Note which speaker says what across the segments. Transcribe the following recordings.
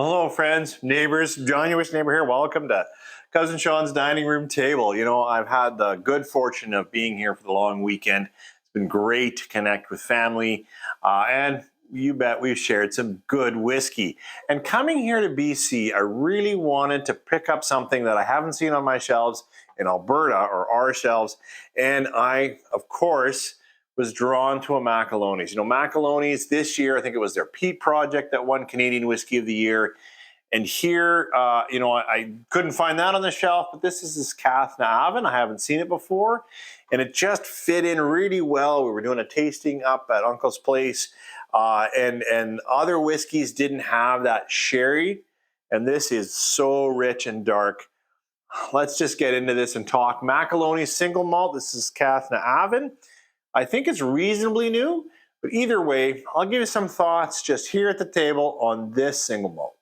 Speaker 1: Hello, friends, neighbors. John, your Whisky Neighbour here. Welcome to Cousin Sean's dining room table. You know, I've had the good fortune of being here for the long weekend. It's been great to connect with family, and you bet we've shared some good whiskey. And coming here to BC, I really wanted to pick up something that I haven't seen on my shelves in Alberta or our shelves. And I, of course, was drawn to a Macaloney's. You know, Macaloney's this year, I think it was their Pete project that won Canadian Whiskey of the Year. And here, I couldn't find that on the shelf, but this is this Cath-Nah-Aven. I haven't seen it before. And it just fit in really well. We were doing a tasting up at Uncle's Place, and other whiskeys didn't have that sherry. And this is so rich and dark. Let's just get into this and talk. Macaloney single malt. This is Cath-Nah-Aven. I think it's reasonably new, but either way, I'll give you some thoughts just here at the table on this single malt.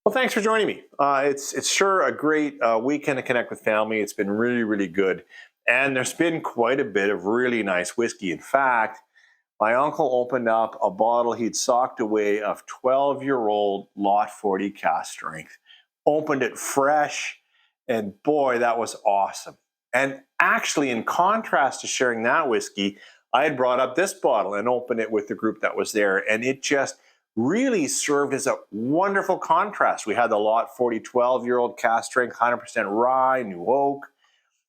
Speaker 1: Well, thanks for joining me. It's sure a great weekend to connect with family. It's been really, really good. And there's been quite a bit of really nice whiskey. In fact, my uncle opened up a bottle he'd socked away of 12-year-old Lot 40 cask strength. Opened it fresh, and boy, that was awesome. And actually, in contrast to sharing that whiskey, I had brought up this bottle and opened it with the group that was there, and it just really served as a wonderful contrast. We had the Lot 40 12-year-old cask strength, 100% rye, new oak.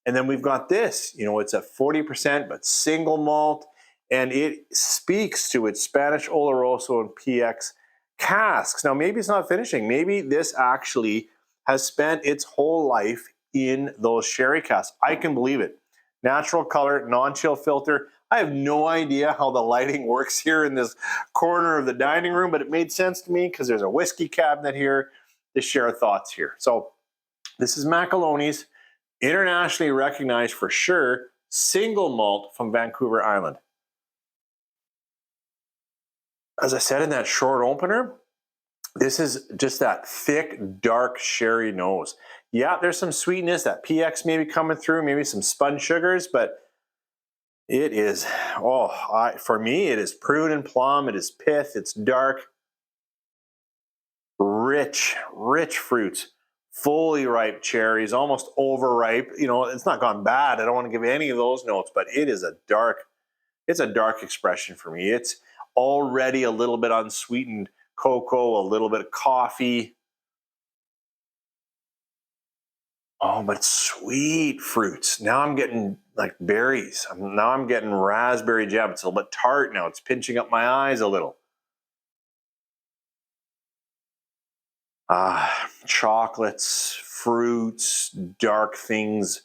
Speaker 1: And then we've got this, you know, it's a 40% but single malt, and it speaks to its Spanish Oloroso and PX casks. Now, maybe it's not finishing. Maybe this actually has spent its whole life in those sherry casks. I can believe it. Natural color, non-chill filter. I have no idea how the lighting works here in this corner of the dining room, but it made sense to me because there's a whiskey cabinet here to share thoughts here. So this is Macaloney's, internationally recognized for sure, single malt from Vancouver Island. As I said in that short opener, this is just that thick, dark sherry nose. Yeah, there's some sweetness, that PX maybe coming through, maybe some spun sugars, but it is, for me, it is prune and plum, it is pith, it's dark, rich, rich fruits, fully ripe cherries, almost overripe. You know, it's not gone bad. I don't want to give any of those notes, but it is it's a dark expression for me. It's already a little bit unsweetened cocoa, a little bit of coffee. Oh, but sweet fruits. Now I'm getting like berries. Now I'm getting raspberry jam. It's a little bit tart now. It's pinching up my eyes a little. Chocolates, fruits, dark things,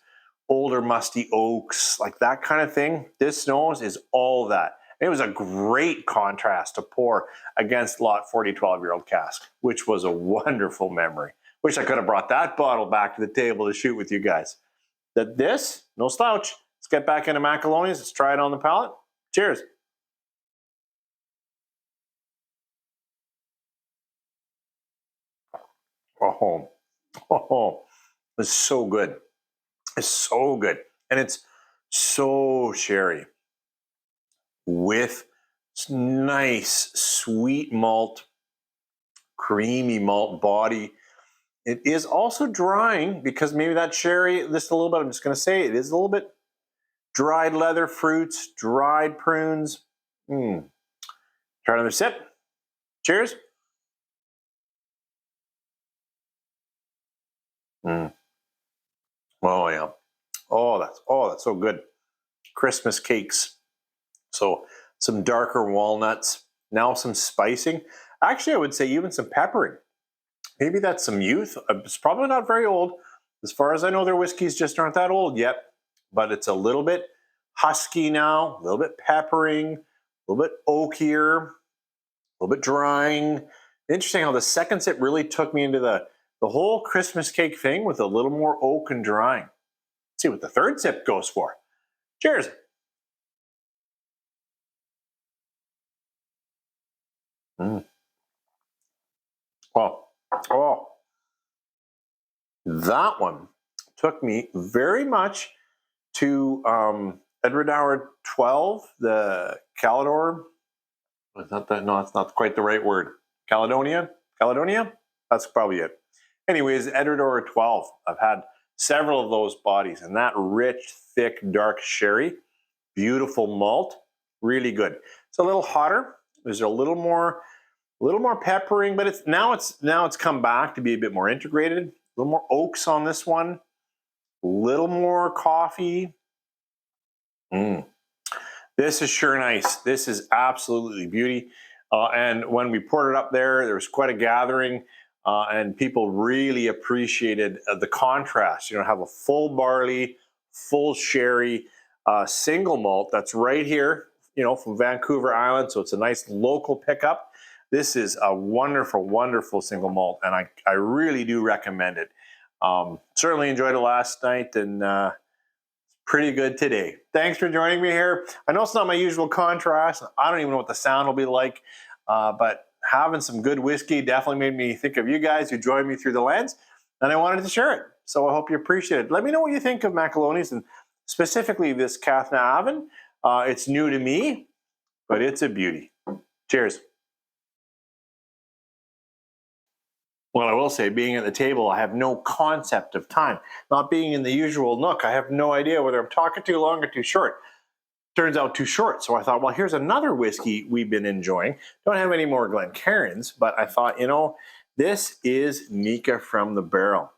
Speaker 1: older musty oaks, like that kind of thing. This nose is all that. It was a great contrast to pour against Lot 40 12-year-old cask, which was a wonderful memory. Wish I could have brought that bottle back to the table to shoot with you guys. This, no slouch. Let's get back into Macaloney's. Let's try it on the palate. Cheers. It's so good. It's so good. And it's so sherry with nice sweet malt, creamy malt body. It is also drying because maybe that sherry, just a little bit, I'm just going to say it is a little bit dried leather fruits, dried prunes. Try another sip. Cheers. Oh yeah. That's so good. Christmas cakes. So some darker walnuts. Now some spicing. Actually, I would say even some peppering. Maybe that's some youth. It's probably not very old. As far as I know, their whiskeys just aren't that old yet. But it's a little bit husky now, a little bit peppering, a little bit oakier, a little bit drying. Interesting how the second sip really took me into the whole Christmas cake thing with a little more oak and drying. Let's see what the third sip goes for. Cheers. Oh, that one took me very much to Edward Hour 12, the Caledor. Is that the, no, it's not quite the right word. Caledonia? That's probably it. Anyways, Edward Hour 12. I've had several of those bodies, and that rich, thick, dark sherry, beautiful malt, really good. It's a little hotter. There's a little more peppering, but it's now it's come back to be a bit more integrated. A little more oaks on this one. A little more coffee. This is sure nice. This is absolutely beauty. And when we poured it up there was quite a gathering, and people really appreciated the contrast. You know, have a full barley, full sherry, single malt that's right here, you know, from Vancouver Island. So it's a nice local pickup. This is a wonderful, wonderful single malt, and I really do recommend it. Certainly enjoyed it last night, and pretty good today. Thanks for joining me here. I know it's not my usual contrast. I don't even know what the sound will be like, but having some good whiskey definitely made me think of you guys who joined me through the lens, and I wanted to share it. So I hope you appreciate it. Let me know what you think of Macaloney's, and specifically this Cath-Nah-Aven. It's new to me, but it's a beauty. Cheers. Well, I will say, being at the table, I have no concept of time. Not being in the usual nook, I have no idea whether I'm talking too long or too short. Turns out too short. So I thought, well, here's another whiskey we've been enjoying. Don't have any more Glencairns, but I thought, you know, this is Nikka From The Barrel.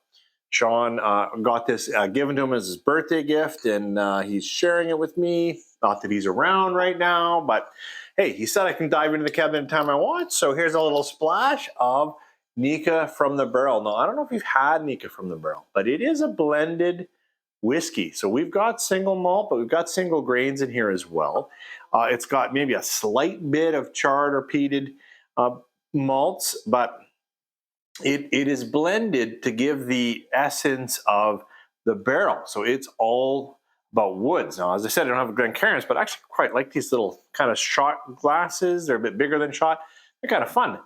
Speaker 1: Sean got this given to him as his birthday gift, and he's sharing it with me. Not that he's around right now, but hey, he said I can dive into the cabinet anytime I want. So here's a little splash of Nikka From The Barrel. Now, I don't know if you've had Nikka From The Barrel, but it is a blended whiskey. So we've got single malt, but we've got single grains in here as well. It's got maybe a slight bit of charred or peated malts, but it is blended to give the essence of the barrel. So it's all about woods. Now, as I said, I don't have Glencairns, but I actually quite like these little kind of shot glasses. They're a bit bigger than shot. They're kind of fun.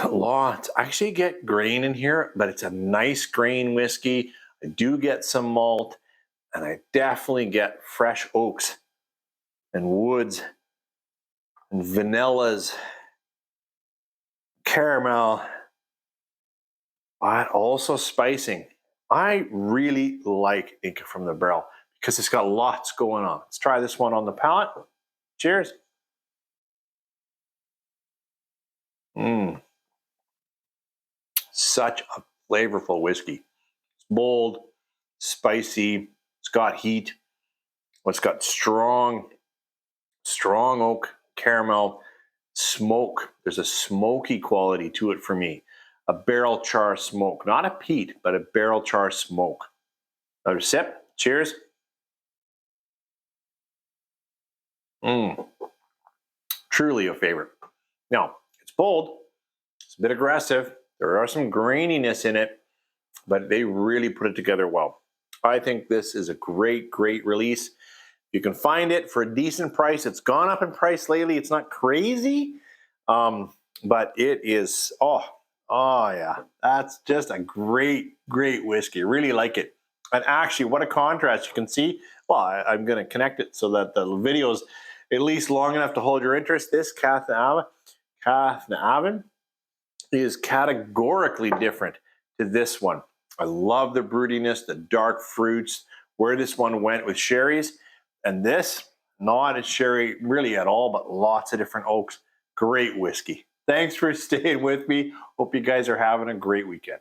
Speaker 1: Lots. I actually get grain in here, but it's a nice grain whiskey. I do get some malt, and I definitely get fresh oaks and woods and vanillas, caramel, but also spicing. I really like Nikka From The Barrel because it's got lots going on. Let's try this one on the palate. Cheers. Such a flavorful whiskey. It's bold, spicy, it's got heat. It's got strong oak, caramel, smoke. There's a smoky quality to it for me. A barrel char smoke, not a peat, but a barrel char smoke. Another sip. Cheers. Truly a favorite. Now, it's bold. It's a bit aggressive. There are some graininess in it, but they really put it together well. I think this is a great, great release. You can find it for a decent price. It's gone up in price lately. It's not crazy, but it is, oh yeah, that's just a great, great whiskey. Really like it. And actually, what a contrast. You can see, well, I'm going to connect it so that the video's at least long enough to hold your interest. This Cath-Nah-Aven is categorically different to this one. I love the broodiness, the dark fruits, where this one went with sherries. And this, not a sherry really at all, but lots of different oaks. Great whiskey. Thanks for staying with me. Hope you guys are having a great weekend.